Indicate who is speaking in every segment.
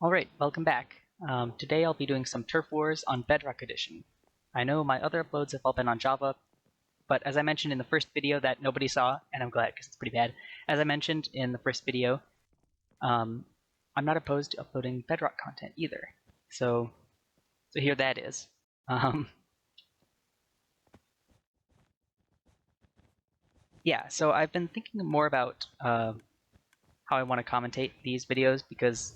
Speaker 1: Alright, welcome back. Today I'll be doing some Turf Wars on Bedrock Edition. I know my other uploads have all been on Java, but as I mentioned in the first video that nobody saw, and I'm glad because it's pretty bad, as I mentioned in the first video, I'm not opposed to uploading Bedrock content either. So here that is. Yeah, so I've been thinking more about how I want to commentate these videos because,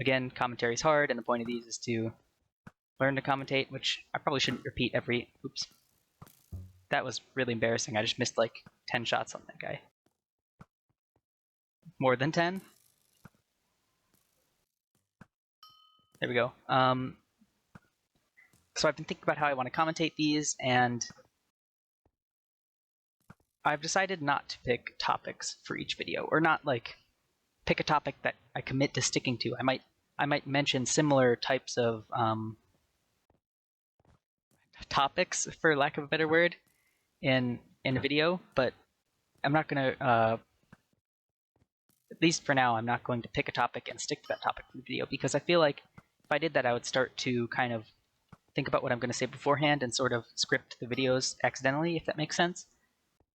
Speaker 1: again, commentary is hard, and the point of these is to learn to commentate, which I probably shouldn't repeat every... Oops. That was really embarrassing. I just missed like 10 shots on that guy. More than 10? There we go. So I've been thinking about how I want to commentate these, and I've decided not to pick topics for each video, or not like pick a topic that I commit to sticking to. I might mention similar types of topics, for lack of a better word, in a video, but I'm not going to, at least for now, I'm not going to pick a topic and stick to that topic for the video, because I feel like if I did that, I would start to kind of think about what I'm going to say beforehand and sort of script the videos accidentally, if that makes sense.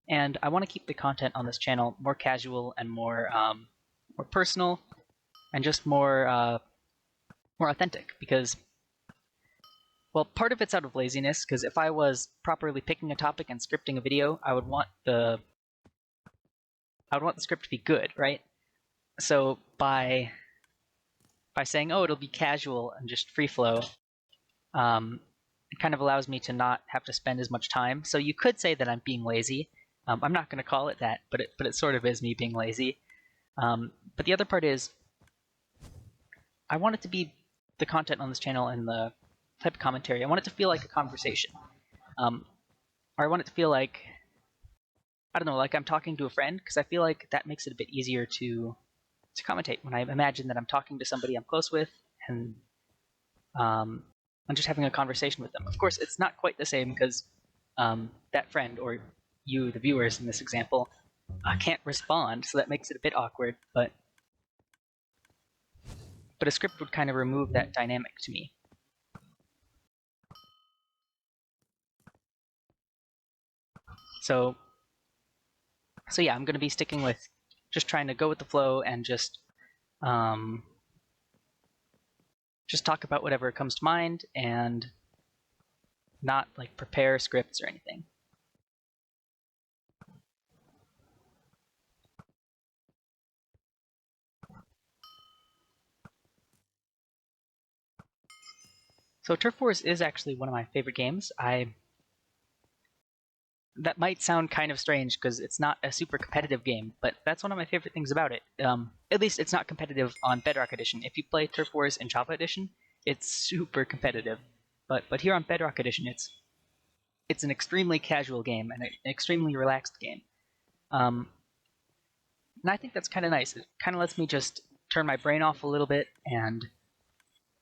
Speaker 1: And I want to keep the content on this channel more casual and more personal, and just more authentic, because, well, part of it's out of laziness, because if I was properly picking a topic and scripting a video, I would want the script to be good, right? So by saying, oh, it'll be casual and just free flow, it kind of allows me to not have to spend as much time. So you could say that I'm being lazy. I'm not going to call it that, but it sort of is me being lazy. But the other part is, I want it to be the content on this channel and the type of commentary. I want it to feel like a conversation. Or I want it to feel like, I don't know, like I'm talking to a friend, because I feel like that makes it a bit easier to commentate when I imagine that I'm talking to somebody I'm close with, and I'm just having a conversation with them. Of course, it's not quite the same, because that friend, or you, the viewers in this example, can't respond, so that makes it a bit awkward, but a script would kind of remove that dynamic to me. So yeah, I'm going to be sticking with just trying to go with the flow and just talk about whatever comes to mind and not like prepare scripts or anything. So Turf Wars is actually one of my favorite games. That might sound kind of strange because it's not a super competitive game, but that's one of my favorite things about it. At least it's not competitive on Bedrock Edition. If you play Turf Wars in Java Edition, it's super competitive. But here on Bedrock Edition, it's an extremely casual game and an extremely relaxed game. And I think that's kind of nice. It kind of lets me just turn my brain off a little bit and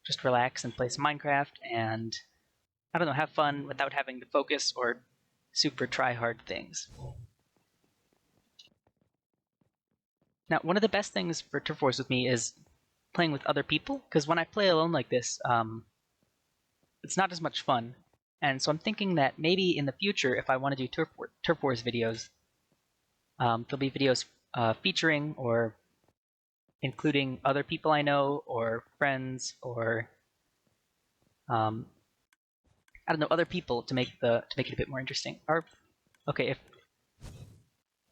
Speaker 1: just relax and play some Minecraft and, I don't know, have fun without having to focus or super try-hard things. Now, one of the best things for Turf Wars with me is playing with other people, because when I play alone like this, it's not as much fun. And so I'm thinking that maybe in the future, if I want to do Turf Wars videos, there'll be videos featuring or including other people I know, or friends, or I don't know, other people to make it a bit more interesting. Or, okay, if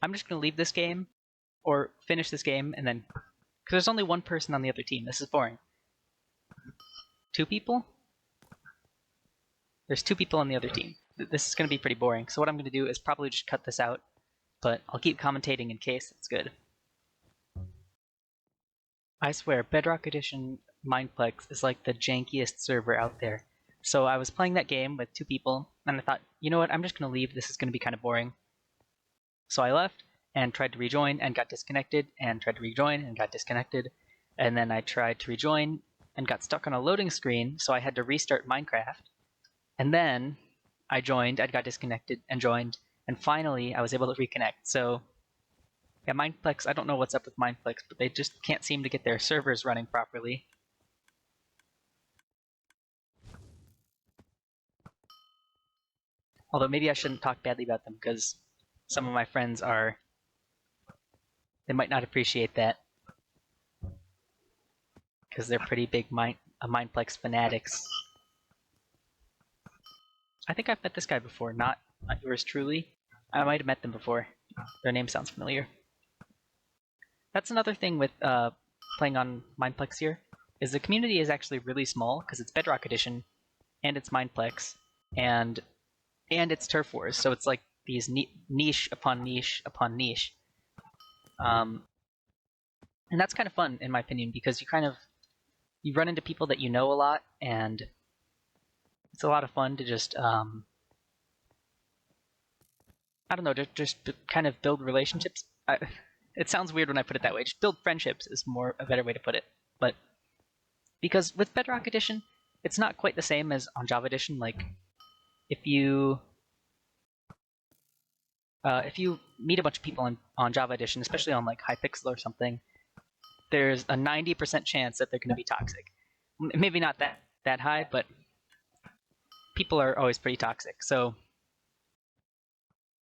Speaker 1: I'm just going to leave this game or finish this game and then, because there's only one person on the other team. This is boring. 2 people? There's 2 people on the other team. This is going to be pretty boring. So what I'm going to do is probably just cut this out, but I'll keep commentating in case it's good. I swear, Bedrock Edition Mineplex is like the jankiest server out there. So I was playing that game with 2 people, and I thought, you know what, I'm just going to leave. This is going to be kind of boring. So I left and tried to rejoin and got disconnected, and tried to rejoin and got disconnected. And then I tried to rejoin and got stuck on a loading screen, so I had to restart Minecraft. And then I joined, I got disconnected and joined, and finally I was able to reconnect. So yeah, Mineplex, I don't know what's up with Mineplex, but they just can't seem to get their servers running properly. Although maybe I shouldn't talk badly about them because some of my friends they might not appreciate that because they're pretty big Mineplex fanatics. I think I've met this guy before, not yours truly. I might have met them before. Their name sounds familiar. That's another thing with playing on Mineplex here, is the community is actually really small because it's Bedrock Edition, and it's Mineplex, and it's Turf Wars, so it's like these niche upon niche upon niche. And that's kind of fun, in my opinion, because you run into people that you know a lot, and it's a lot of fun to just I don't know, just kind of build relationships. It sounds weird when I put it that way. Just build friendships is a better way to put it. But because with Bedrock Edition, it's not quite the same as on Java Edition. Like if you meet a bunch of people on Java Edition, especially on like Hypixel or something, there's a 90% chance that they're going to be toxic. Maybe not that high, but people are always pretty toxic. So,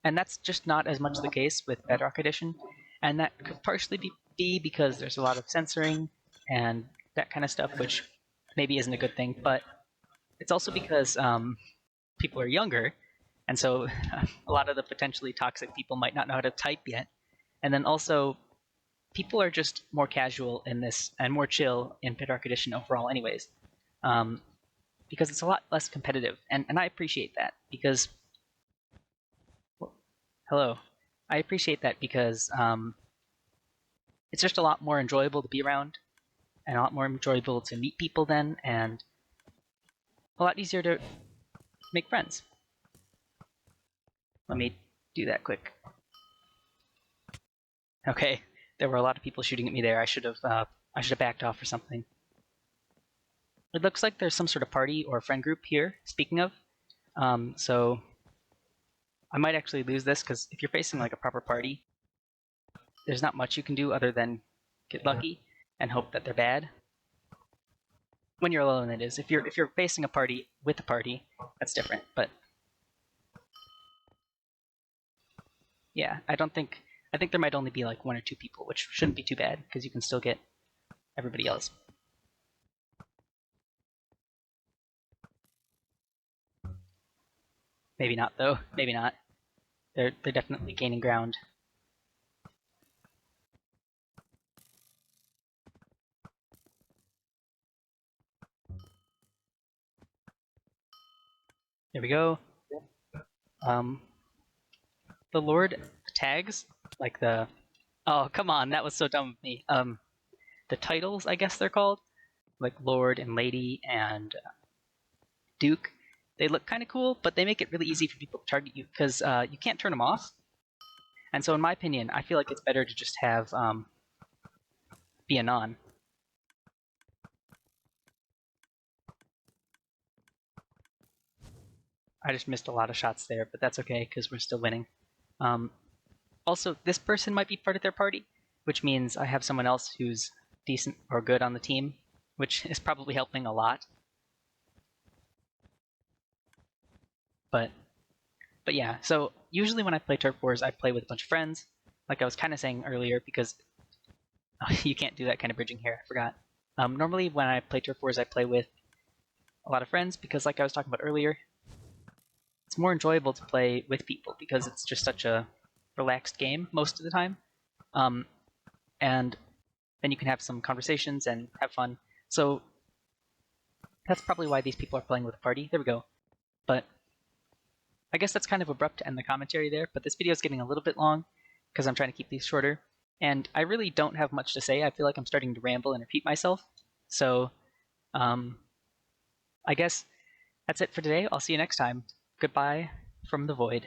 Speaker 1: and that's just not as much the case with Bedrock Edition, and that could partially be because there's a lot of censoring and that kind of stuff, which maybe isn't a good thing, but it's also because people are younger, and so a lot of the potentially toxic people might not know how to type yet, and then also people are just more casual in this and more chill in Bedrock Edition overall anyways, because it's a lot less competitive, and I appreciate that because hello. I appreciate that because it's just a lot more enjoyable to be around and a lot more enjoyable to meet people then, and a lot easier to make friends. Let me do that quick. Okay, there were a lot of people shooting at me there. I should have backed off or something. It looks like there's some sort of party or friend group here, speaking of. So I might actually lose this because if you're facing like a proper party, there's not much you can do other than get lucky and hope that they're bad. When you're alone, it is. If you're facing a party with a party, that's different. But yeah, I think there might only be like 1 or 2 people, which shouldn't be too bad because you can still get everybody else. Maybe not though. Maybe not. They're definitely gaining ground. There we go. The Lord tags, like the... Oh, come on, that was so dumb of me. The titles, I guess they're called, like Lord and Lady and Duke, they look kind of cool, but they make it really easy for people to target you because you can't turn them off. And so in my opinion, I feel like it's better to just have be a non. I just missed a lot of shots there, but that's okay because we're still winning. Also, this person might be part of their party, which means I have someone else who's decent or good on the team, which is probably helping a lot. But yeah, so usually when I play Turf Wars, I play with a bunch of friends, like I was kind of saying earlier, because you can't do that kind of bridging here, I forgot. Normally when I play Turf Wars, I play with a lot of friends because like I was talking about earlier, it's more enjoyable to play with people because it's just such a relaxed game most of the time. And then you can have some conversations and have fun. So that's probably why these people are playing with a party. There we go. But I guess that's kind of abrupt to end the commentary there, but this video is getting a little bit long because I'm trying to keep these shorter. And I really don't have much to say. I feel like I'm starting to ramble and repeat myself. So I guess that's it for today. I'll see you next time. Goodbye from the void.